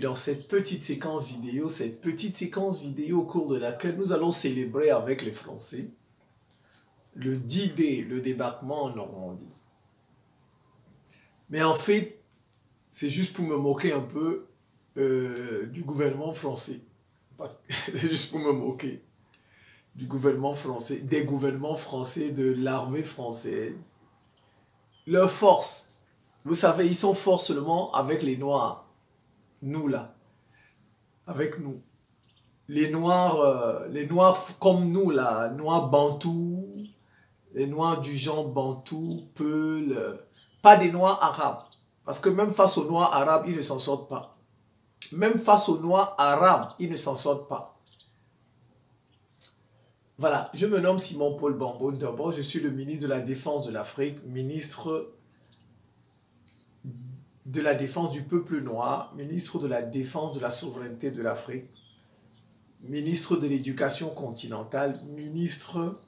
dans cette petite séquence vidéo au cours de laquelle nous allons célébrer avec les Français le D-Day, le débarquement en Normandie. Mais en fait, c'est juste pour me moquer un peu du gouvernement français. C'est juste pour me moquer du gouvernement français, des gouvernements français, de l'armée française. Leur force, vous savez, ils sont forts seulement avec les Noirs. Nous là, avec nous. Les Noirs comme nous là, Noirs bantous, les Noirs du genre bantou, Peul, pas des Noirs arabes. Parce que même face aux Noirs arabes, ils ne s'en sortent pas. Même face aux Noirs arabes, ils ne s'en sortent pas. Voilà, je me nomme Simon-Paul Bambo. D'abord, je suis le ministre de la Défense de l'Afrique, ministre de la Défense du peuple noir, ministre de la Défense de la souveraineté de l'Afrique, ministre de l'Éducation continentale, ministre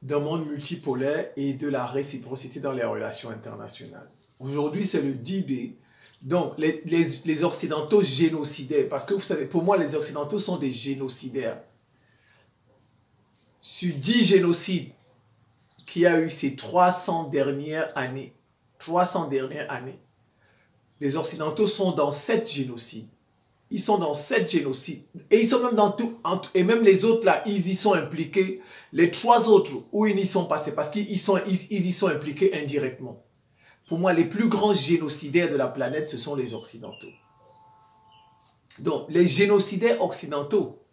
d'un monde multipolaire et de la réciprocité dans les relations internationales. Aujourd'hui, c'est le D-Day. Donc, les Occidentaux génocidaires, parce que vous savez, pour moi, les Occidentaux sont des génocidaires. Sur 10 génocides qu'il y a eu ces 300 dernières années, les Occidentaux sont dans 7 génocides. Ils sont dans 7 génocides. Et ils sont même dans tout. Et même les autres là, ils y sont impliqués. Les 3 autres où ils n'y sont pas, c'est parce qu'ils y sont impliqués indirectement. Pour moi, les plus grands génocidaires de la planète, ce sont les Occidentaux. Donc, les génocidaires occidentaux,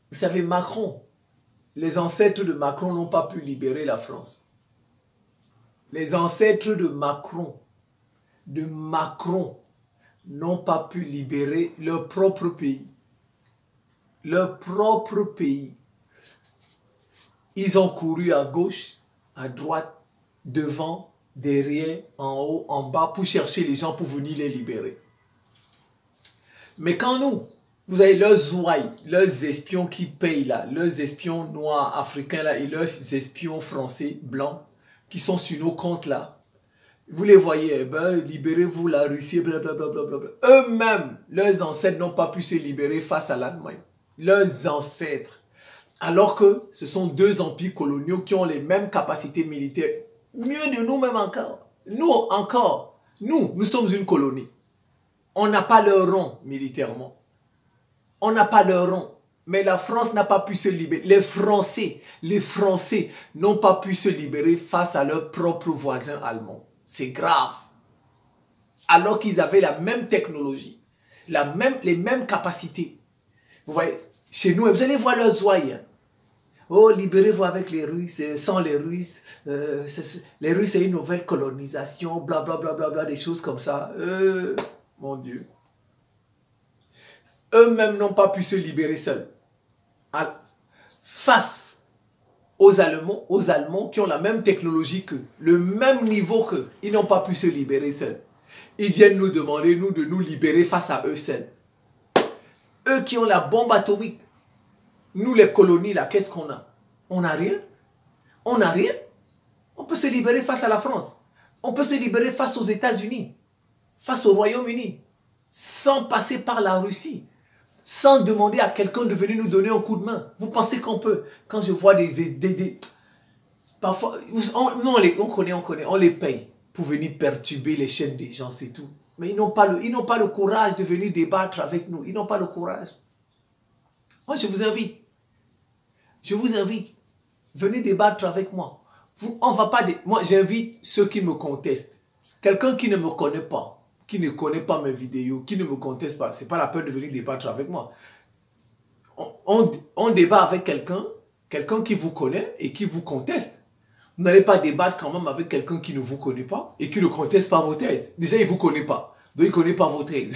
vous savez, Macron, les ancêtres de Macron n'ont pas pu libérer la France. Les ancêtres de Macron n'ont pas pu libérer leur propre pays. Leur propre pays. Ils ont couru à gauche, à droite, devant, derrière, en haut, en bas, pour chercher les gens pour venir les libérer. Mais quand nous, vous avez leurs ouailles, leurs espions qui payent là, leurs espions noirs, africains là, et leurs espions français, blancs, qui sont sur nos comptes là, vous les voyez, ben, libérez-vous la Russie, blablabla. Eux-mêmes, leurs ancêtres n'ont pas pu se libérer face à l'Allemagne. Leurs ancêtres. Alors que ce sont 2 empires coloniaux qui ont les mêmes capacités militaires. Mieux de nous-mêmes encore. Nous sommes une colonie. On n'a pas leur rang militairement. On n'a pas leur rang. Mais la France n'a pas pu se libérer. Les Français n'ont pas pu se libérer face à leurs propres voisins allemands. C'est grave. Alors qu'ils avaient la même technologie, les mêmes capacités. Vous voyez, chez nous, vous allez voir leurs ouailles. Oh, libérez-vous avec les Russes, sans les Russes. Les Russes, c'est une nouvelle colonisation, blablabla, bla, bla, bla, des choses comme ça. Mon Dieu. Eux-mêmes n'ont pas pu se libérer seuls. Face aux Allemands qui ont la même technologie qu'eux, le même niveau qu'eux, ils n'ont pas pu se libérer seuls. Ils viennent nous demander, de nous libérer face à eux seuls. Eux qui ont la bombe atomique. Nous, les colonies, là, qu'est-ce qu'on a? On n'a rien. On n'a rien. On peut se libérer face à la France. On peut se libérer face aux États-Unis, face au Royaume-Uni, sans passer par la Russie. Sans demander à quelqu'un de venir nous donner un coup de main. Vous pensez qu'on peut? Quand je vois parfois, on connaît, on les paye pour venir perturber les chaînes des gens, c'est tout. Mais ils n'ont pas le courage de venir débattre avec nous. Ils n'ont pas le courage. Moi, je vous invite. Venez débattre avec moi. Moi, j'invite ceux qui me contestent. Quelqu'un qui ne me connaît pas, qui ne connaît pas mes vidéos, qui ne me conteste pas, c'est pas la peine de venir débattre avec moi. On débat avec quelqu'un qui vous connaît et qui vous conteste. Vous n'allez pas débattre quand même avec quelqu'un qui ne vous connaît pas et qui ne conteste pas vos thèses. Déjà, il ne vous connaît pas. Donc, il ne connaît pas vos thèses.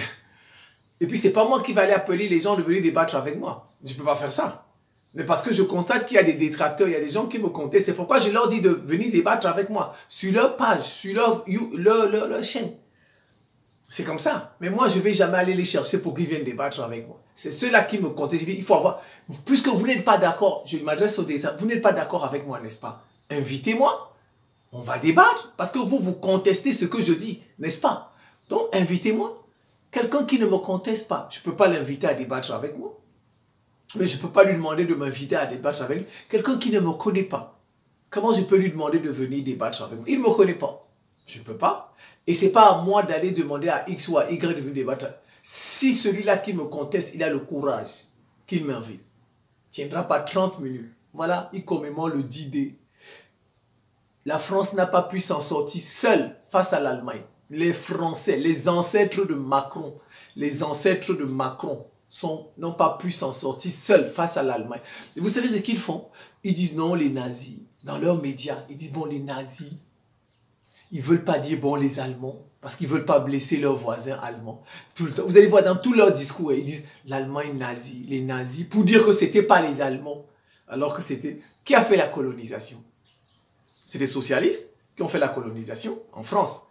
Et puis, ce n'est pas moi qui vais aller appeler les gens de venir débattre avec moi. Je ne peux pas faire ça. Mais parce que je constate qu'il y a des détracteurs, il y a des gens qui me contestent. C'est pourquoi je leur dis de venir débattre avec moi sur leur page, sur leur chaîne. C'est comme ça. Mais moi, je ne vais jamais aller les chercher pour qu'ils viennent débattre avec moi. C'est ceux-là qui me contestent. Je dis, il faut avoir... Puisque vous n'êtes pas d'accord, je m'adresse aux détracteurs, vous n'êtes pas d'accord avec moi, n'est-ce pas? Invitez-moi. On va débattre. Parce que vous contestez ce que je dis, n'est-ce pas? Donc, invitez-moi. Quelqu'un qui ne me conteste pas, je ne peux pas l'inviter à débattre avec moi. Mais je ne peux pas lui demander de m'inviter à débattre avec lui. Quelqu'un qui ne me connaît pas. Comment je peux lui demander de venir débattre avec moi? Il ne me connaît pas. Je ne peux pas. Et ce n'est pas à moi d'aller demander à X ou à Y de venir débattre. Si celui-là qui me conteste, il a le courage qu'il m'invite. Il ne tiendra pas 30 minutes. Voilà, il commémore le 10D. La France n'a pas pu s'en sortir seule face à l'Allemagne. Les Français, les ancêtres de Macron, n'ont pas pu s'en sortir seuls face à l'Allemagne. Et vous savez ce qu'ils font? Ils disent non, les nazis. Dans leurs médias, ils disent bon, les nazis. Ils ne veulent pas dire bon, les Allemands. Parce qu'ils ne veulent pas blesser leurs voisins allemands. Tout le temps. Vous allez voir dans tous leurs discours, ils disent l'Allemagne nazie, les nazis, pour dire que ce n'était pas les Allemands. Alors que c'était... Qui a fait la colonisation? C'est des socialistes qui ont fait la colonisation en France.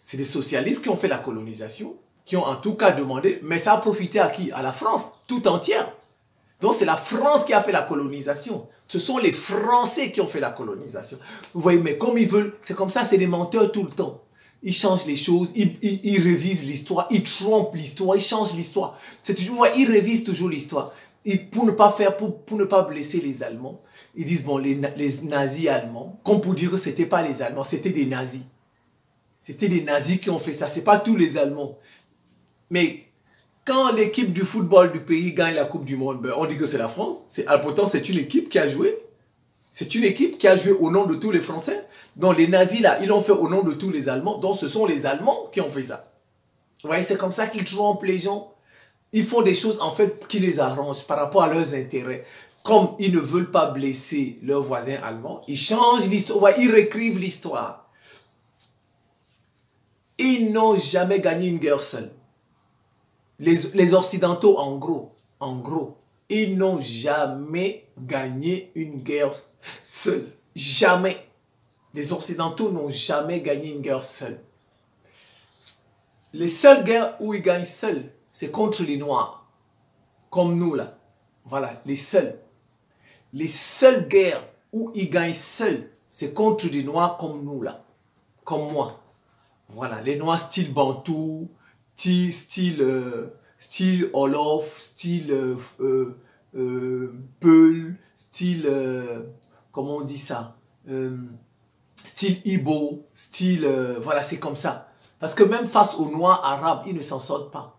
C'est des socialistes qui ont fait la colonisation, qui ont en tout cas demandé, mais ça a profité à qui? À la France, tout entière. Donc c'est la France qui a fait la colonisation. Ce sont les Français qui ont fait la colonisation. Vous voyez, mais comme ils veulent, c'est comme ça, c'est des menteurs tout le temps. Ils changent les choses, ils révisent l'histoire, ils trompent l'histoire, ils changent l'histoire. C'est toujours, vous voyez, ils révisent toujours l'histoire. Pour ne pas blesser les Allemands, ils disent, bon, les nazis allemands, comme pour dire que ce n'était pas les Allemands, c'était des nazis. C'était des nazis qui ont fait ça, ce n'est pas tous les Allemands. Mais quand l'équipe du football du pays gagne la Coupe du Monde, ben, on dit que c'est la France. Pourtant, c'est une équipe qui a joué. C'est une équipe qui a joué au nom de tous les Français. Donc les nazis, là, ils l'ont fait au nom de tous les Allemands. Donc ce sont les Allemands qui ont fait ça. Vous voyez, c'est comme ça qu'ils trompent les gens. Ils font des choses, en fait, qui les arrangent par rapport à leurs intérêts. Comme ils ne veulent pas blesser leurs voisins allemands, ils changent l'histoire, ils réécrivent l'histoire. Ils n'ont jamais gagné une guerre seuls. Les Occidentaux, en gros, ils n'ont jamais gagné une guerre seuls. Jamais. Les Occidentaux n'ont jamais gagné une guerre seuls. Les seules guerres où ils gagnent seuls, c'est contre les Noirs. Comme nous, là. Voilà, les seuls. Les seules guerres où ils gagnent seuls, c'est contre des Noirs comme nous, là. Comme moi. Voilà, les Noirs style Bantou, style Olof, style Peul, style, comment on dit ça, style Ibo, style, voilà, c'est comme ça. Parce que même face aux Noirs arabes, ils ne s'en sortent pas.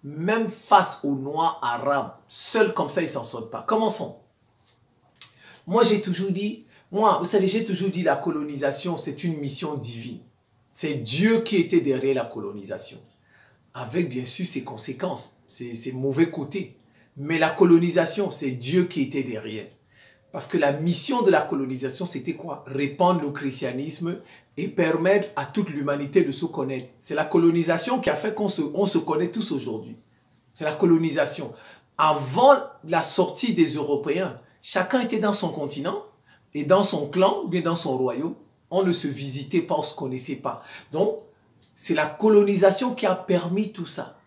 Même face aux Noirs arabes, seuls comme ça, ils ne s'en sortent pas. Commençons. Moi, j'ai toujours dit, vous savez, j'ai toujours dit la colonisation, c'est une mission divine. C'est Dieu qui était derrière la colonisation. Avec bien sûr ses conséquences, ses mauvais côtés. Mais la colonisation, c'est Dieu qui était derrière. Parce que la mission de la colonisation, c'était quoi? Répandre le christianisme et permettre à toute l'humanité de se connaître. C'est la colonisation qui a fait qu'on se connaît tous aujourd'hui. C'est la colonisation. Avant la sortie des Européens, chacun était dans son continent et dans son clan ou bien dans son royaume. On ne se visitait pas, on ne se connaissait pas. Donc, c'est la colonisation qui a permis tout ça.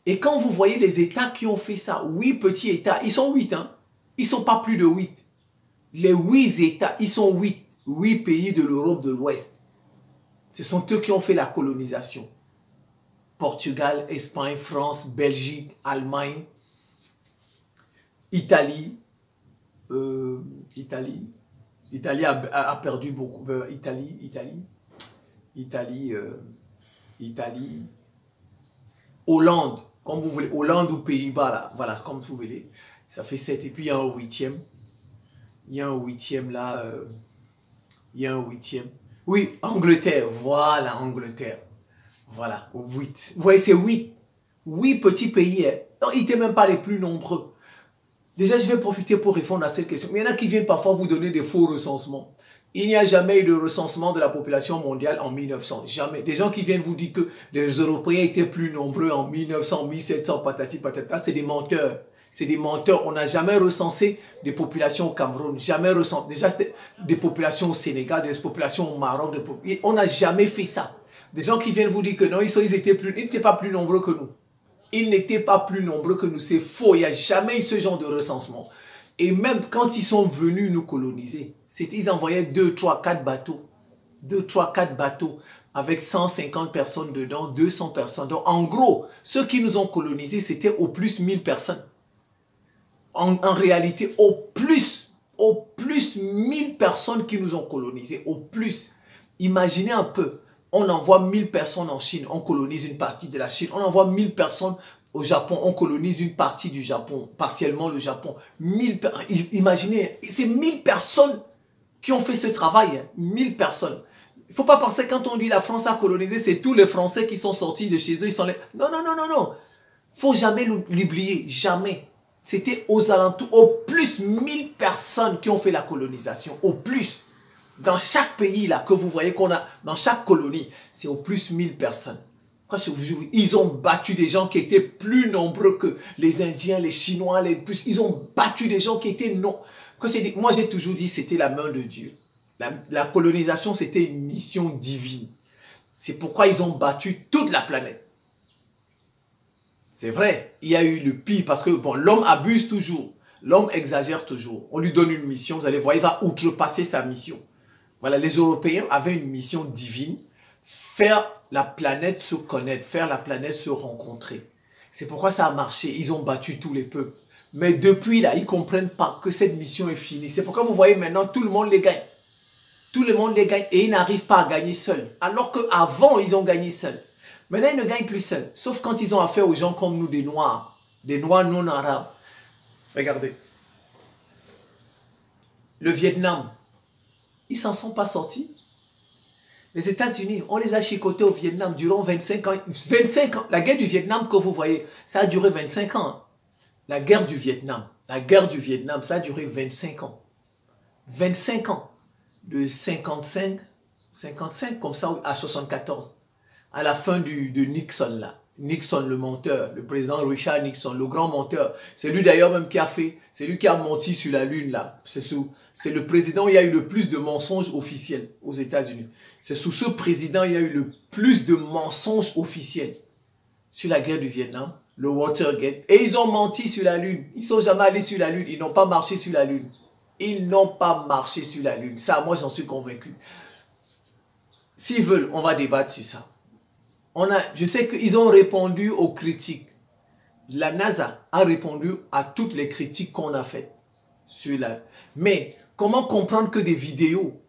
Et quand vous voyez les États qui ont fait ça, 8 petits États, ils sont 8, hein? Ils ne sont pas plus de 8. Les 8 États, ils sont 8. 8 pays de l'Europe de l'Ouest. Ce sont eux qui ont fait la colonisation. Portugal, Espagne, France, Belgique, Allemagne, Italie. Italie a perdu beaucoup. Italie, Hollande, comme vous voulez, Hollande ou Pays-Bas, là, voilà, comme vous voulez. Ça fait 7. Et puis il y a un 8e. Il y a un 8e là. Il y a un 8e. Oui, Angleterre, voilà, Angleterre. Voilà, 8. Vous voyez, c'est 8. 8 petits pays. Hein. Non, ils n'étaient même pas les plus nombreux. Déjà, je vais profiter pour répondre à cette question. Mais il y en a qui viennent parfois vous donner des faux recensements. Il n'y a jamais eu de recensement de la population mondiale en 1900. Jamais. Des gens qui viennent vous dire que les Européens étaient plus nombreux en 1900, 1700, patati patata, c'est des menteurs. C'est des menteurs. On n'a jamais recensé des populations au Cameroun. Jamais recensé. Déjà, c'était des populations au Sénégal, des populations au Maroc. On n'a jamais fait ça. Des gens qui viennent vous dire que non, ils n'étaient pas plus nombreux que nous. Ils n'étaient pas plus nombreux que nous. C'est faux. Il n'y a jamais eu ce genre de recensement. Et même quand ils sont venus nous coloniser, ils envoyaient 2, 3, 4 bateaux. 2, 3, 4 bateaux avec 150 personnes dedans, 200 personnes. Donc, en gros, ceux qui nous ont colonisés, c'était au plus 1000 personnes. En réalité, au plus 1000 personnes qui nous ont colonisés, au plus. Imaginez un peu, on envoie 1000 personnes en Chine, on colonise une partie de la Chine. On envoie 1000 personnes au Japon, on colonise une partie du Japon, partiellement le Japon. Imaginez, c'est 1000 personnes qui ont fait ce travail, 1000 personnes. Il ne faut pas penser quand on dit la France a colonisé, c'est tous les Français qui sont sortis de chez eux. Ils sont les... Non, non, non, non, non. Il ne faut jamais l'oublier, jamais. C'était aux alentours, au plus 1000 personnes qui ont fait la colonisation, au plus. Dans chaque pays là que vous voyez qu'on a, dans chaque colonie, c'est au plus 1000 personnes. Quand je vous jure, ils ont battu des gens qui étaient plus nombreux que les Indiens, les Chinois, ils ont battu des gens qui étaient non. Moi j'ai toujours dit c'était la main de Dieu. La colonisation c'était une mission divine. C'est pourquoi ils ont battu toute la planète. C'est vrai, il y a eu le pire parce que bon, l'homme abuse toujours, l'homme exagère toujours. On lui donne une mission, vous allez voir, il va outrepasser sa mission. Voilà, les Européens avaient une mission divine, faire la planète se connaître, faire la planète se rencontrer. C'est pourquoi ça a marché, ils ont battu tous les peuples. Mais depuis là, ils ne comprennent pas que cette mission est finie. C'est pourquoi vous voyez maintenant, tout le monde les gagne. Tout le monde les gagne et ils n'arrivent pas à gagner seuls. Alors qu'avant, ils ont gagné seuls. Maintenant, ils ne gagnent plus seuls. Sauf quand ils ont affaire aux gens comme nous, des Noirs non arabes. Regardez. Le Vietnam, ils ne s'en sont pas sortis. Les États-Unis, on les a chicotés au Vietnam durant 25 ans. 25 ans. La guerre du Vietnam que vous voyez, ça a duré 25 ans. La guerre du Vietnam, ça a duré 25 ans. 25 ans. De 55 comme ça à 74. À la fin de Nixon là. Nixon le menteur, le président Richard Nixon, le grand menteur. C'est lui d'ailleurs même qui a fait, c'est lui qui a menti sur la lune là. C'est le président où il y a eu le plus de mensonges officiels aux États-Unis. C'est sous ce président il y a eu le plus de mensonges officiels sur la guerre du Vietnam, le Watergate. Et ils ont menti sur la lune. Ils ne sont jamais allés sur la lune, ils n'ont pas marché sur la lune. Ils n'ont pas marché sur la lune. Ça, moi j'en suis convaincu. S'ils veulent, on va débattre sur ça. Je sais qu'ils ont répondu aux critiques. La NASA a répondu à toutes les critiques qu'on a faites. Mais comment comprendre que des vidéos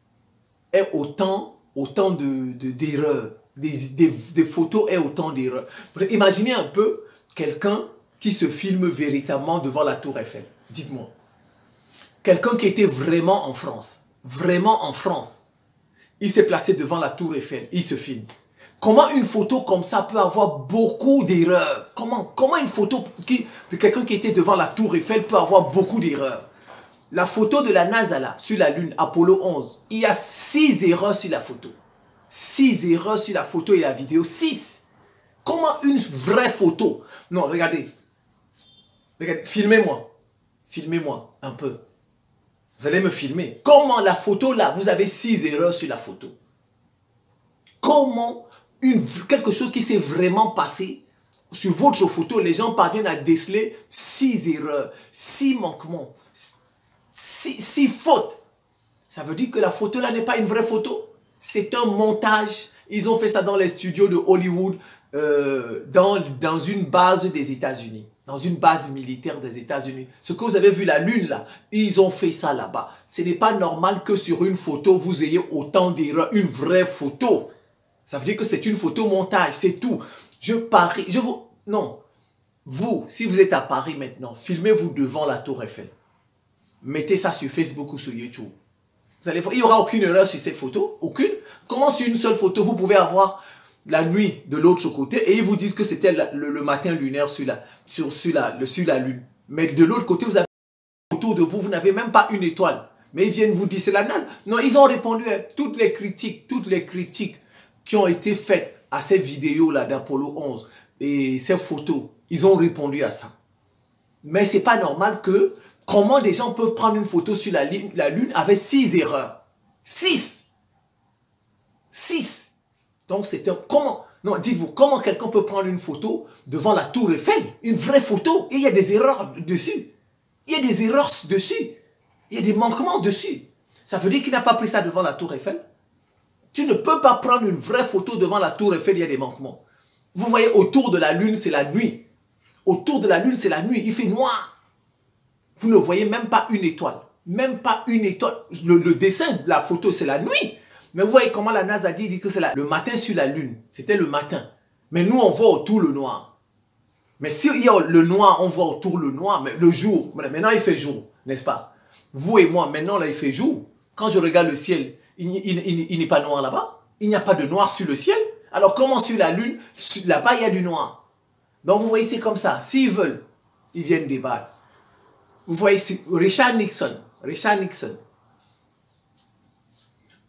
aient autant d'erreurs, des photos aient autant d'erreurs? Imaginez un peu quelqu'un qui se filme véritablement devant la Tour Eiffel. Dites-moi. Quelqu'un qui était vraiment en France. Il s'est placé devant la Tour Eiffel. Il se filme. Comment une photo comme ça peut avoir beaucoup d'erreurs? Comment une photo de quelqu'un qui était devant la Tour Eiffel peut avoir beaucoup d'erreurs? La photo de la NASA là, sur la Lune, Apollo 11, il y a 6 erreurs sur la photo. 6 erreurs sur la photo et la vidéo. 6. Comment une vraie photo? Non, regardez. Filmez-moi. Filmez-moi un peu. Vous allez me filmer. Comment la photo là, vous avez 6 erreurs sur la photo? Comment quelque chose qui s'est vraiment passé sur votre photo, les gens parviennent à déceler 6 erreurs, 6 manquements, 6 fautes. Ça veut dire que la photo là n'est pas une vraie photo. C'est un montage. Ils ont fait ça dans les studios de Hollywood, dans une base des États-Unis. Dans une base militaire des États-Unis. Ce que vous avez vu la Lune là, ils ont fait ça là-bas. Ce n'est pas normal que sur une photo, vous ayez autant d'erreurs. Une vraie photo. Ça veut dire que c'est une photo montage, c'est tout. Non. Vous, si vous êtes à Paris maintenant, filmez-vous devant la Tour Eiffel. Mettez ça sur Facebook ou sur YouTube. Vous allez voir, il n'y aura aucune erreur sur cette photo. Aucune. Comment sur une seule photo, vous pouvez avoir la nuit de l'autre côté et ils vous disent que c'était le matin lunaire sur la Lune. Mais de l'autre côté, vous avez autour de vous, vous n'avez même pas une étoile. Mais ils viennent vous dire, c'est la NASA. Non, ils ont répondu à toutes les critiques qui ont été faites à cette vidéo-là d'Apollo 11 et ces photos, ils ont répondu à ça. Mais c'est pas normal que, comment des gens peuvent prendre une photo sur la Lune avec 6 erreurs? 6! Donc c'est un... Comment? Non, dites-vous, comment quelqu'un peut prendre une photo devant la Tour Eiffel? Une vraie photo, et il y a des erreurs dessus. Il y a des erreurs dessus. Il y a des manquements dessus. Ça veut dire qu'il n'a pas pris ça devant la Tour Eiffel? Tu ne peux pas prendre une vraie photo devant la tour Eiffel, il y a des manquements. Vous voyez, autour de la lune, c'est la nuit. Autour de la lune, c'est la nuit, il fait noir. Vous ne voyez même pas une étoile. Même pas une étoile. Le dessin de la photo, c'est la nuit. Mais vous voyez comment la NASA dit que c'est le matin sur la lune. C'était le matin. Mais nous, on voit autour le noir. Mais si il y a le noir, on voit autour le noir. Mais le jour, maintenant il fait jour, n'est-ce pas? Vous et moi, maintenant là, il fait jour. Quand je regarde le ciel, il n'est pas noir là-bas. Il n'y a pas de noir sur le ciel. Alors comment sur la lune, là-bas, il y a du noir. Donc vous voyez, c'est comme ça. S'ils veulent, ils viennent débattre. Vous voyez, Richard Nixon.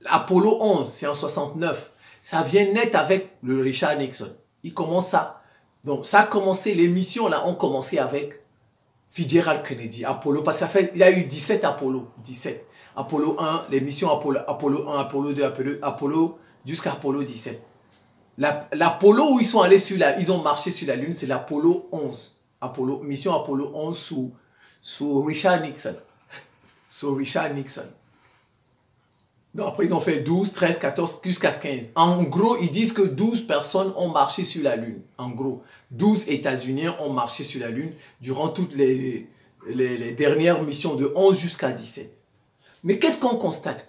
Apollo 11, c'est en 69. Ça vient net avec le Richard Nixon. Il commence ça. Donc ça a commencé, les missions là ont commencé avec Fitzgerald Kennedy, Apollo, parce qu'il y a eu 17 Apollo, 17. Apollo 1, les missions Apollo 1, Apollo 2, Apollo jusqu'à Apollo 17. L'Apollo où ils sont allés ils ont marché sur la Lune, c'est l'Apollo 11. Mission Apollo 11 sous Richard Nixon. Donc après, ils ont fait 12, 13, 14, jusqu'à 15. En gros, ils disent que 12 personnes ont marché sur la Lune. En gros, 12 États-Unis ont marché sur la Lune durant toutes les dernières missions de 11 jusqu'à 17. Mais qu'est-ce qu'on constate?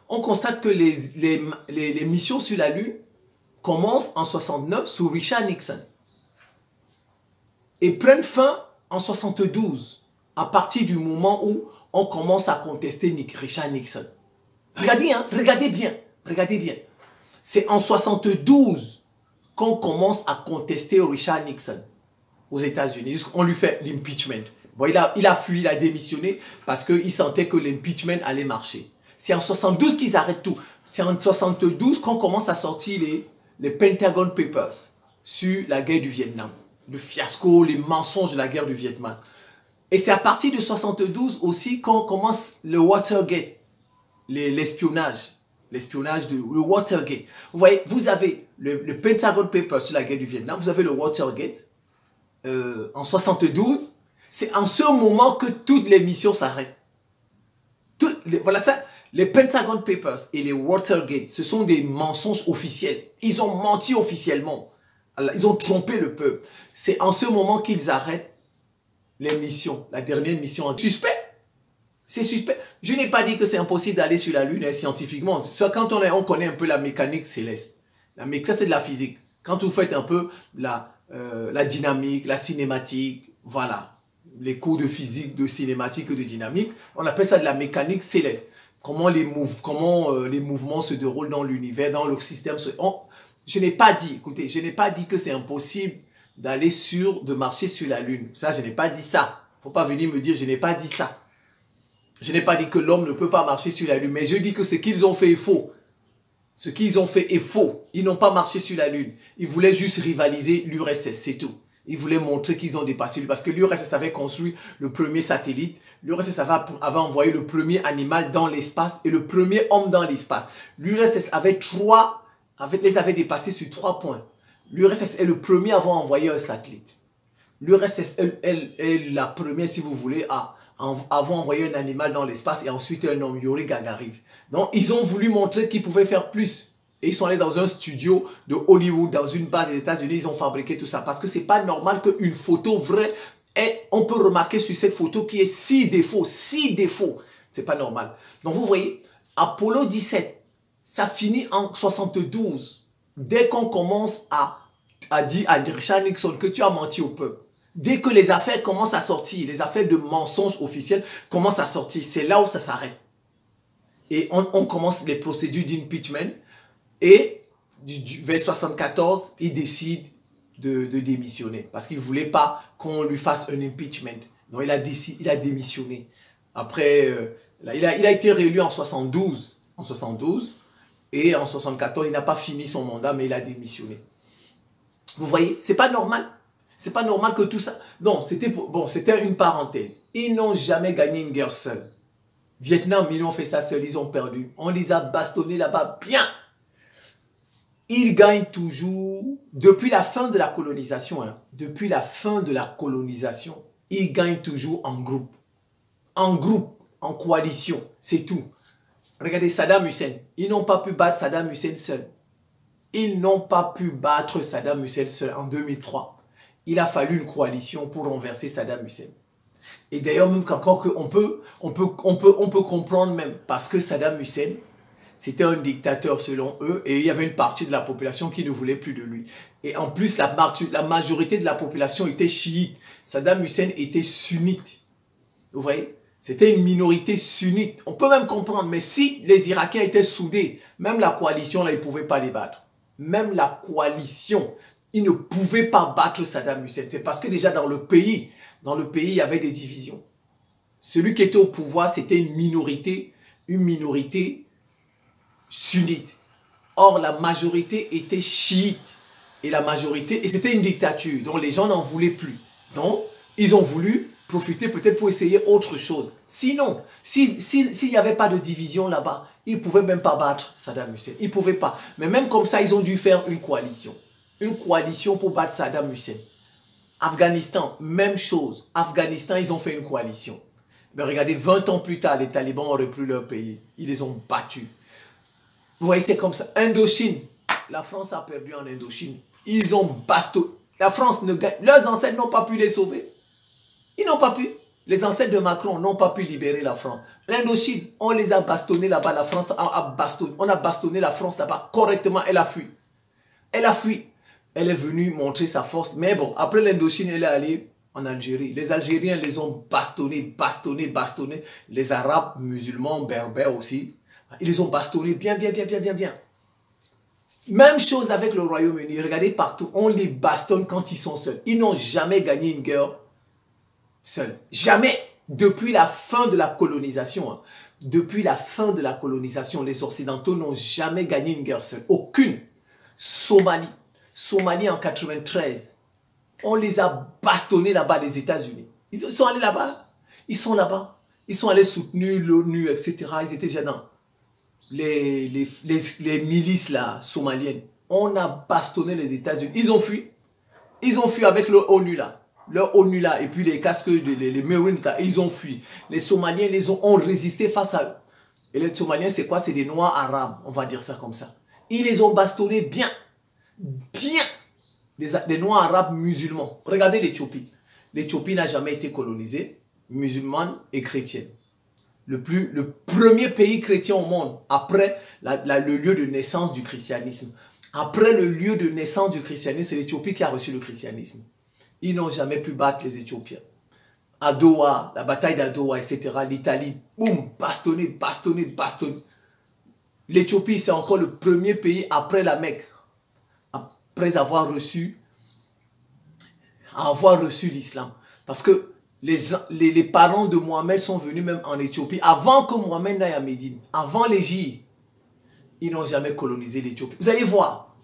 On constate que les missions sur la Lune commencent en 69 sous Richard Nixon et prennent fin en 72 à partir du moment où on commence à contester Richard Nixon. Regardez, hein, regardez bien. C'est en 72 qu'on commence à contester Richard Nixon aux États-Unis. On lui fait l'impeachment. Bon, il a fui, il a démissionné parce qu'il sentait que l'impeachment allait marcher. C'est en 72 qu'ils arrêtent tout. C'est en 72 qu'on commence à sortir les Pentagon Papers sur la guerre du Vietnam. Le fiasco, les mensonges de la guerre du Vietnam. Et c'est à partir de 72 aussi qu'on commence le Watergate. L'espionnage le Watergate. Vous voyez, vous avez le Pentagon Papers sur la guerre du Vietnam, vous avez le Watergate en 72. C'est en ce moment que toutes les missions s'arrêtent. Voilà ça, les Pentagon Papers et les Watergate, ce sont des mensonges officiels. Ils ont menti officiellement. Ils ont trompé le peuple. C'est en ce moment qu'ils arrêtent les missions, la dernière mission. Suspect. C'est suspect. Je n'ai pas dit que c'est impossible d'aller sur la Lune hein, scientifiquement. Quand on connaît un peu la mécanique céleste. Ça, c'est de la physique. Quand vous faites un peu la dynamique, la cinématique, voilà. Les cours de physique, de cinématique et de dynamique, on appelle ça de la mécanique céleste. Comment les mouvements se déroulent dans l'univers, dans le système. Je n'ai pas dit, écoutez, je n'ai pas dit que c'est impossible de marcher sur la Lune. Ça, je n'ai pas dit ça. Il ne faut pas venir me dire, je n'ai pas dit ça. Je n'ai pas dit que l'homme ne peut pas marcher sur la Lune, mais je dis que ce qu'ils ont fait est faux. Ce qu'ils ont fait est faux. Ils n'ont pas marché sur la Lune. Ils voulaient juste rivaliser l'URSS, c'est tout. Ils voulaient montrer qu'ils ont dépassé, parce que l'URSS avait construit le premier satellite. L'URSS avait envoyé le premier animal dans l'espace et le premier homme dans l'espace. L'URSS les avait dépassés sur 3 points. L'URSS est le premier à avoir envoyé un satellite. L'URSS est la première, si vous voulez, à avoir envoyé un animal dans l'espace et ensuite un homme, Yuri Gagarin. Donc, ils ont voulu montrer qu'ils pouvaient faire plus. Et ils sont allés dans un studio de Hollywood, dans une base des États-Unis, ils ont fabriqué tout ça. Parce que c'est pas normal qu'une photo vraie, on peut remarquer sur cette photo qu'il y ait 6 défauts. 6 défauts. C'est pas normal. Donc, vous voyez, Apollo 17, ça finit en 72. Dès qu'on commence à dire à Richard Nixon que tu as menti au peuple. Dès que les affaires commencent à sortir, les affaires de mensonges officiels commencent à sortir, c'est là où ça s'arrête. Et on commence les procédures d'impeachment. Et vers 74, il décide de démissionner. Parce qu'il ne voulait pas qu'on lui fasse un impeachment. Donc il a démissionné. Après, il a été réélu en 72. Et en 74, il n'a pas fini son mandat, mais il a démissionné. Vous voyez, c'est pas normal. C'est pas normal que tout ça... Non, c'était une parenthèse. Ils n'ont jamais gagné une guerre seuls. Vietnam, ils ont fait ça seuls, ils ont perdu. On les a bastonnés là-bas bien. Ils gagnent toujours, depuis la fin de la colonisation, ils gagnent toujours en groupe. En groupe, en coalition, c'est tout. Regardez Saddam Hussein. Ils n'ont pas pu battre Saddam Hussein seul. Ils n'ont pas pu battre Saddam Hussein seul en 2003. Il a fallu une coalition pour renverser Saddam Hussein. Et d'ailleurs, même encore qu'on peut comprendre même, parce que Saddam Hussein, c'était un dictateur selon eux, et il y avait une partie de la population qui ne voulait plus de lui. Et en plus, la majorité de la population était chiite. Saddam Hussein était sunnite. Vous voyez? C'était une minorité sunnite. On peut même comprendre, mais si les Irakiens étaient soudés, même la coalition, là, ils ne pouvaient pas les battre. Même la coalition, ils ne pouvaient pas battre Saddam Hussein. C'est parce que déjà dans le pays, il y avait des divisions. Celui qui était au pouvoir, c'était une minorité sunnite. Or, la majorité était chiite. Et c'était une dictature, donc les gens n'en voulaient plus. Donc, ils ont voulu profiter peut-être pour essayer autre chose. Sinon, s'il n'y avait pas de division là-bas, ils ne pouvaient même pas battre Saddam Hussein. Ils ne pouvaient pas. Mais même comme ça, ils ont dû faire une coalition. Une coalition pour battre Saddam Hussein. Afghanistan, même chose. Afghanistan, ils ont fait une coalition. Mais regardez, 20 ans plus tard, les talibans ont repris leur pays. Ils les ont battus. Vous voyez, c'est comme ça. Indochine. La France a perdu en Indochine. Ils ont bastonné. La France ne gagne. Leurs ancêtres n'ont pas pu les sauver. Ils n'ont pas pu. Les ancêtres de Macron n'ont pas pu libérer la France. L'Indochine, on les a bastonnés là-bas. La France a bastonné. On a bastonné la France là-bas correctement. Elle a fui. Elle a fui. Elle est venue montrer sa force. Mais bon, après l'Indochine, elle est allée en Algérie. Les Algériens les ont bastonnés. Les Arabes, musulmans, berbères aussi. Ils les ont bastonnés bien. Même chose avec le Royaume-Uni. Regardez partout. On les bastonne quand ils sont seuls. Ils n'ont jamais gagné une guerre seuls. Jamais. Depuis la fin de la colonisation. Hein. Depuis la fin de la colonisation, les Occidentaux n'ont jamais gagné une guerre seuls. Aucune. Somalie. Somalie en 93. On les a bastonnés là-bas des États-Unis. Ils sont allés là-bas. Ils sont là-bas. Ils sont allés soutenir l'ONU, etc. Ils étaient déjà dans les milices là, somaliennes. On a bastonné les États-Unis. Ils ont fui. Ils ont fui avec leur ONU là. Leur ONU là. Et puis les casques, les Marines là. Ils ont fui. Les Somaliens ont résisté face à eux. Et les Somaliens, c'est quoi? C'est des Noirs arabes. On va dire ça comme ça. Ils les ont bastonnés bien. Bien. Des Noirs arabes musulmans. Regardez l'Éthiopie. L'Éthiopie n'a jamais été colonisée, musulmane et chrétienne. Le premier pays chrétien au monde, après le lieu de naissance du christianisme. Après le lieu de naissance du christianisme, c'est l'Éthiopie qui a reçu le christianisme. Ils n'ont jamais pu battre les Éthiopiens. À Doha, la bataille d'Adowa, etc. L'Italie, boum, bastonné. L'Éthiopie, c'est encore le premier pays après la Mecque. Après avoir reçu l'islam. Parce que les parents de Mohamed sont venus même en Éthiopie. Avant que Mohamed n'aille à Médine, avant l'Égypte, ils n'ont jamais colonisé l'Éthiopie. Vous allez voir,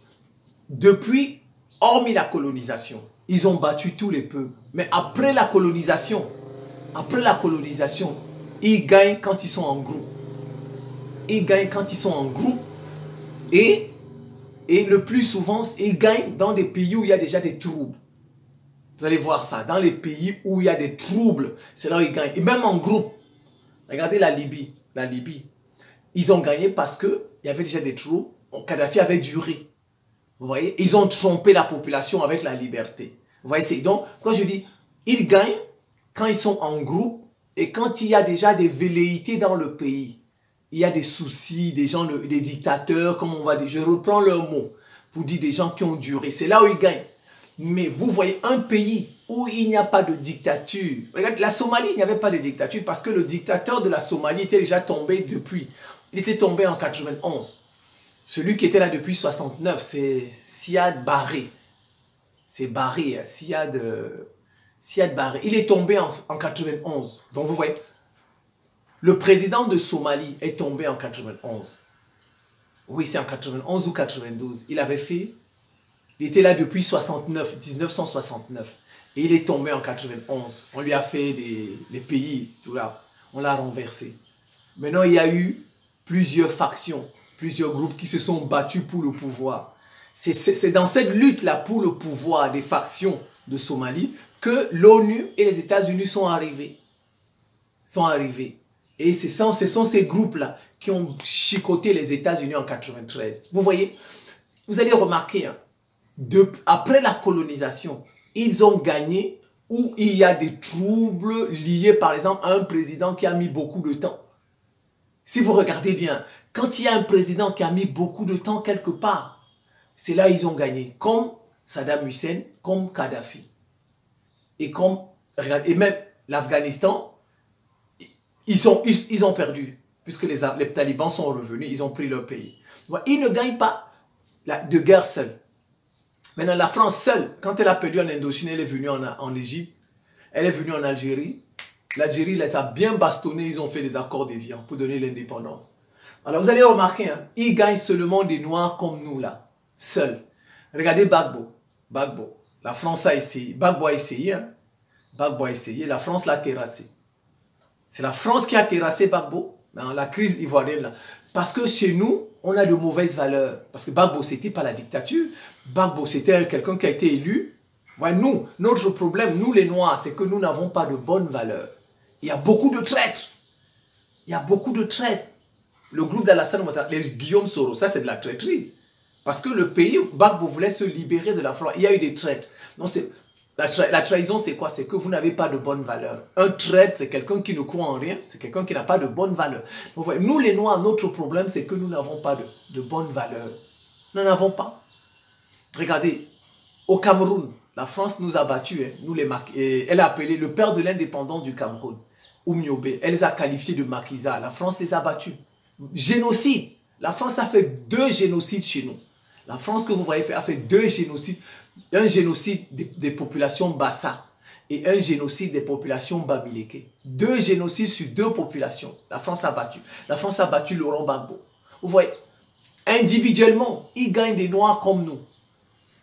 depuis, hormis la colonisation, ils ont battu tous les peuples. Mais après la colonisation, ils gagnent quand ils sont en groupe. Ils gagnent quand ils sont en groupe. Et le plus souvent, ils gagnent dans des pays où il y a déjà des troubles. Vous allez voir ça. Dans les pays où il y a des troubles, c'est là où ils gagnent. Et même en groupe. Regardez la Libye. Ils ont gagné parce qu'il y avait déjà des troubles. Kadhafi avait duré. Vous voyez? Ils ont trompé la population avec la liberté. Vous voyez? Donc, quand je dis, ils gagnent quand ils sont en groupe et quand il y a déjà des velléités dans le pays. Il y a des soucis, des dictateurs, comme on va dire. Je reprends leurs mots pour dire des gens qui ont duré. C'est là où ils gagnent. Mais vous voyez un pays où il n'y a pas de dictature. Regardez, la Somalie, il n'y avait pas de dictature parce que le dictateur de la Somalie était déjà tombé depuis. Il était tombé en 91. Celui qui était là depuis 69, c'est Siad Barre. C'est Barre, Siad Barre. Il est tombé en 91. Donc vous voyez, le président de Somalie est tombé en 91. Oui, c'est en 91 ou 92. Il était là depuis 1969. Et il est tombé en 91. On lui a fait les pays, tout là. On l'a renversé. Maintenant, il y a eu plusieurs factions, plusieurs groupes qui se sont battus pour le pouvoir. C'est dans cette lutte-là pour le pouvoir des factions de Somalie que l'ONU et les États-Unis sont arrivés. Et ce sont ces groupes-là qui ont chicoté les États-Unis en 93. Vous voyez, vous allez remarquer, hein, après la colonisation, ils ont gagné où il y a des troubles liés, par exemple, à un président qui a mis beaucoup de temps. Si vous regardez bien, quand il y a un président qui a mis beaucoup de temps quelque part, c'est là ils ont gagné, comme Saddam Hussein, comme Kadhafi. Et même l'Afghanistan, ils ont perdu, puisque les talibans sont revenus, ils ont pris leur pays. Ils ne gagnent pas de guerre seule. Maintenant, la France seule, quand elle a perdu en Indochine, elle est venue en Égypte, elle est venue en Algérie. L'Algérie les a bien bastonnés, ils ont fait des accords d'Évian pour donner l'indépendance. Alors vous allez remarquer, hein, ils gagnent seulement des Noirs comme nous là, seuls. Regardez Gbagbo. La France a essayé, Gbagbo a essayé, hein. Gbagbo a essayé, la France l'a terrassé. C'est la France qui a terrassé Gbagbo dans la crise ivoirienne là. Parce que chez nous, on a de mauvaises valeurs. Parce que Gbagbo, c'était pas la dictature. Gbagbo, c'était quelqu'un qui a été élu. Ouais, nous, notre problème, nous les Noirs, c'est que nous n'avons pas de bonnes valeurs. Il y a beaucoup de traîtres. Il y a beaucoup de traîtres. Le groupe d'Alassane Ouattara, les Guillaume Soro, ça c'est de la traîtrise. Parce que le pays, Gbagbo voulait se libérer de la France. Il y a eu des traîtres. Non, la trahison, c'est quoi? C'est que vous n'avez pas de bonnes valeurs. Un traître, c'est quelqu'un qui ne croit en rien. C'est quelqu'un qui n'a pas de bonnes valeurs. Nous, les Noirs, notre problème, c'est que nous n'avons pas de bonnes valeurs. Nous n'en avons pas. Regardez, au Cameroun, la France nous a battus. Hein, elle a appelé le père de l'indépendance du Cameroun, Oumiobe. Elle les a qualifiés de maquisards. La France les a battus. Génocide. La France a fait 2 génocides chez nous. La France que vous voyez a fait 2 génocides. Un génocide des populations Bassa et un génocide des populations Bamileke. 2 génocides sur 2 populations. La France a battu. La France a battu Laurent Gbagbo. Vous voyez, individuellement, ils gagnent des Noirs comme nous.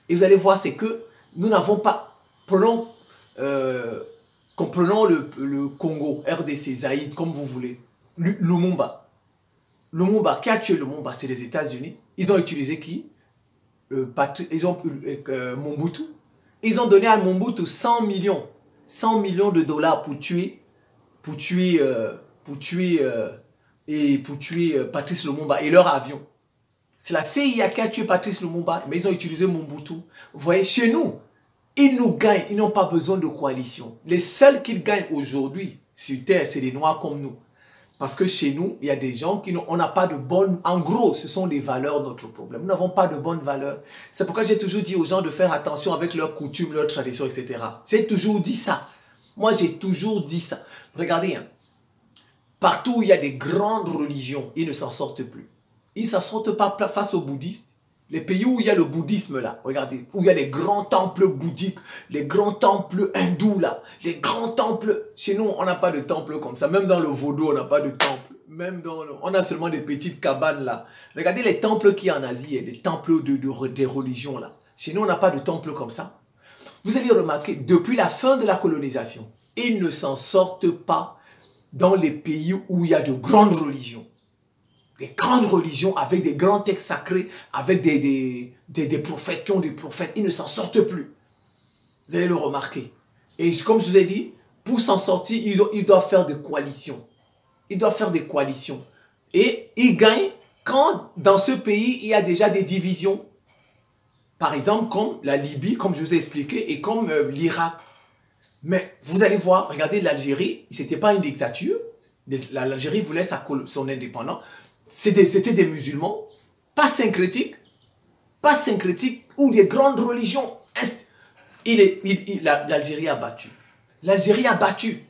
Et vous allez voir, c'est que nous n'avons pas... Prenons le Congo, RDC, Zaïre, comme vous voulez. Lumumba. Lumumba, qui a tué Lumumba? C'est les États-Unis. Ils ont utilisé qui? Mobutu. Ils ont donné à Mobutu 100 millions de dollars pour tuer Patrice Lumumba et leur avion. C'est la CIA qui a tué Patrice Lumumba, mais ils ont utilisé Mobutu. Vous voyez, chez nous, ils nous gagnent, ils n'ont pas besoin de coalition. Les seuls qu'ils gagnent aujourd'hui sur Terre, c'est les Noirs comme nous. Parce que chez nous, il y a des gens qui on n'a pas de bonnes... En gros, ce sont des valeurs notre problème. Nous n'avons pas de bonnes valeurs. C'est pourquoi j'ai toujours dit aux gens de faire attention avec leurs coutumes, leurs traditions, etc. J'ai toujours dit ça. Moi, j'ai toujours dit ça. Regardez, hein, partout où il y a des grandes religions, ils ne s'en sortent plus. Ils ne s'en sortent pas face aux bouddhistes. Les pays où il y a le bouddhisme là, regardez, où il y a les grands temples bouddhiques, les grands temples hindous là, les grands temples. Chez nous, on n'a pas de temple comme ça. Même dans le vaudou, on n'a pas de temple. Même on a seulement des petites cabanes là. Regardez les temples qu'il y a en Asie, les temples des religions là. Chez nous, on n'a pas de temple comme ça. Vous allez remarquer, depuis la fin de la colonisation, ils ne s'en sortent pas dans les pays où il y a de grandes religions. Des grandes religions avec des grands textes sacrés, avec des prophètes qui ont des prophètes, ils ne s'en sortent plus. Vous allez le remarquer. Et comme je vous ai dit, pour s'en sortir, ils doivent faire des coalitions. Ils doivent faire des coalitions. Et ils gagnent quand dans ce pays, il y a déjà des divisions. Par exemple, comme la Libye, comme je vous ai expliqué, et comme l'Irak. Mais vous allez voir, regardez l'Algérie, ce n'était pas une dictature. L'Algérie voulait son indépendance. C'était des musulmans, pas syncrétiques, ou des grandes religions. L'Algérie a battu. L'Algérie a battu.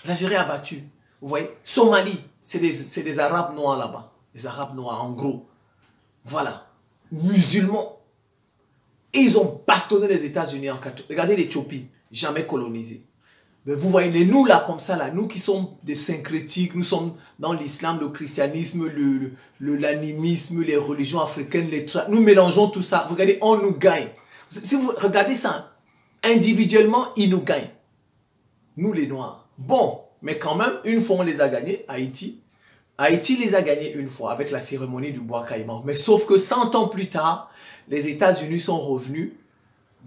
L'Algérie a battu. Vous voyez, Somalie, c'est des Arabes noirs là-bas. Les Arabes noirs, en gros. Voilà. Musulmans. Et ils ont bastonné les États-Unis en 4. Regardez l'Éthiopie, jamais colonisée. Mais vous voyez, nous là, comme ça, là, nous qui sommes des syncrétiques, nous sommes dans l'islam, le christianisme, l'animisme, les religions africaines, nous mélangeons tout ça. Vous regardez, on nous gagne. Si vous regardez ça, individuellement, ils nous gagnent. Nous les Noirs. Bon, mais quand même, une fois on les a gagnés, Haïti. Haïti les a gagnés une fois avec la cérémonie du bois caïman. Mais sauf que 100 ans plus tard, les États-Unis sont revenus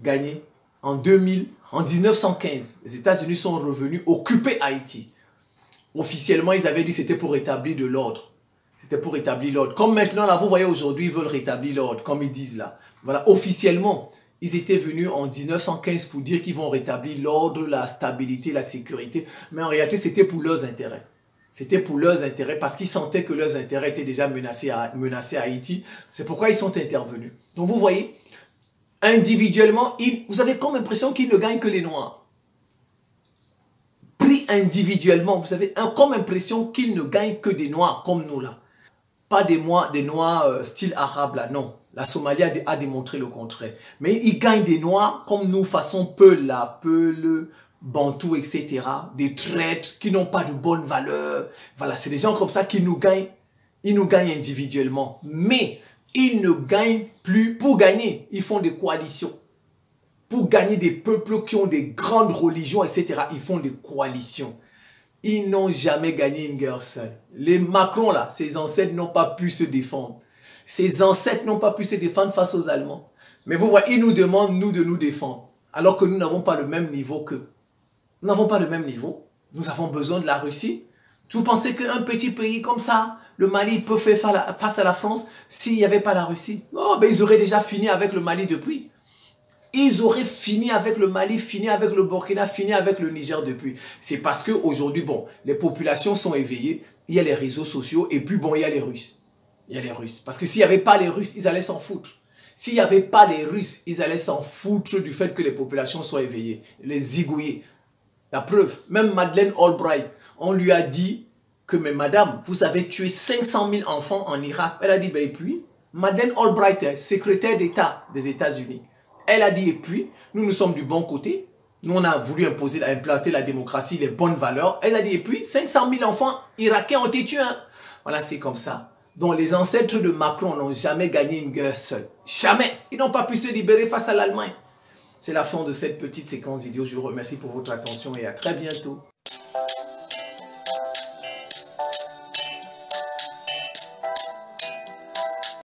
gagner. En 1915, les États-Unis sont revenus occuper Haïti. Officiellement, ils avaient dit que c'était pour rétablir de l'ordre. C'était pour rétablir l'ordre. Comme maintenant, là, vous voyez, aujourd'hui, ils veulent rétablir l'ordre, comme ils disent là. Voilà, officiellement, ils étaient venus en 1915 pour dire qu'ils vont rétablir l'ordre, la stabilité, la sécurité. Mais en réalité, c'était pour leurs intérêts. C'était pour leurs intérêts parce qu'ils sentaient que leurs intérêts étaient déjà menacés à Haïti. C'est pourquoi ils sont intervenus. Donc vous voyez, individuellement, vous avez comme l'impression qu'ils ne gagnent que les Noirs. Pris individuellement, vous avez comme impression qu'ils ne gagnent que des Noirs comme nous là. Pas des Noirs style arabe là, non. La Somalie a démontré le contraire. Mais ils gagnent des Noirs comme nous, façon Peul là, Peul, Bantou, etc. Des traîtres qui n'ont pas de bonne valeur. Voilà, c'est des gens comme ça qui nous gagnent. Ils nous gagnent individuellement. Mais ils ne gagnent plus pour gagner. Ils font des coalitions. Pour gagner des peuples qui ont des grandes religions, etc. Ils font des coalitions. Ils n'ont jamais gagné une guerre seule. Les Macron là, ses ancêtres n'ont pas pu se défendre. Ses ancêtres n'ont pas pu se défendre face aux Allemands. Mais vous voyez, ils nous demandent, nous, de nous défendre. Alors que nous n'avons pas le même niveau qu'eux. Nous n'avons pas le même niveau. Nous avons besoin de la Russie. Vous pensez qu'un petit pays comme ça, le Mali, peut faire face à la France s'il n'y avait pas la Russie? Oh, ben ils auraient déjà fini avec le Mali depuis. Ils auraient fini avec le Mali, fini avec le Burkina, fini avec le Niger depuis. C'est parce qu'aujourd'hui, bon, les populations sont éveillées, il y a les réseaux sociaux et puis bon, il y a les Russes. Il y a les Russes. Parce que s'il n'y avait pas les Russes, ils allaient s'en foutre. S'il n'y avait pas les Russes, ils allaient s'en foutre du fait que les populations soient éveillées, les zigouiller. La preuve, même Madeleine Albright, on lui a dit que, mais madame, vous avez tué 500 000 enfants en Irak. Elle a dit, ben et puis, Madeleine Albright, secrétaire d'État des États-Unis, elle a dit, et puis, nous sommes du bon côté. Nous, on a voulu implanter la démocratie, les bonnes valeurs. Elle a dit, et puis, 500 000 enfants irakiens ont été tués. Hein. Voilà, c'est comme ça. Donc, les ancêtres de Macron n'ont jamais gagné une guerre seule. Jamais. Ils n'ont pas pu se libérer face à l'Allemagne. C'est la fin de cette petite séquence vidéo. Je vous remercie pour votre attention et à très bientôt.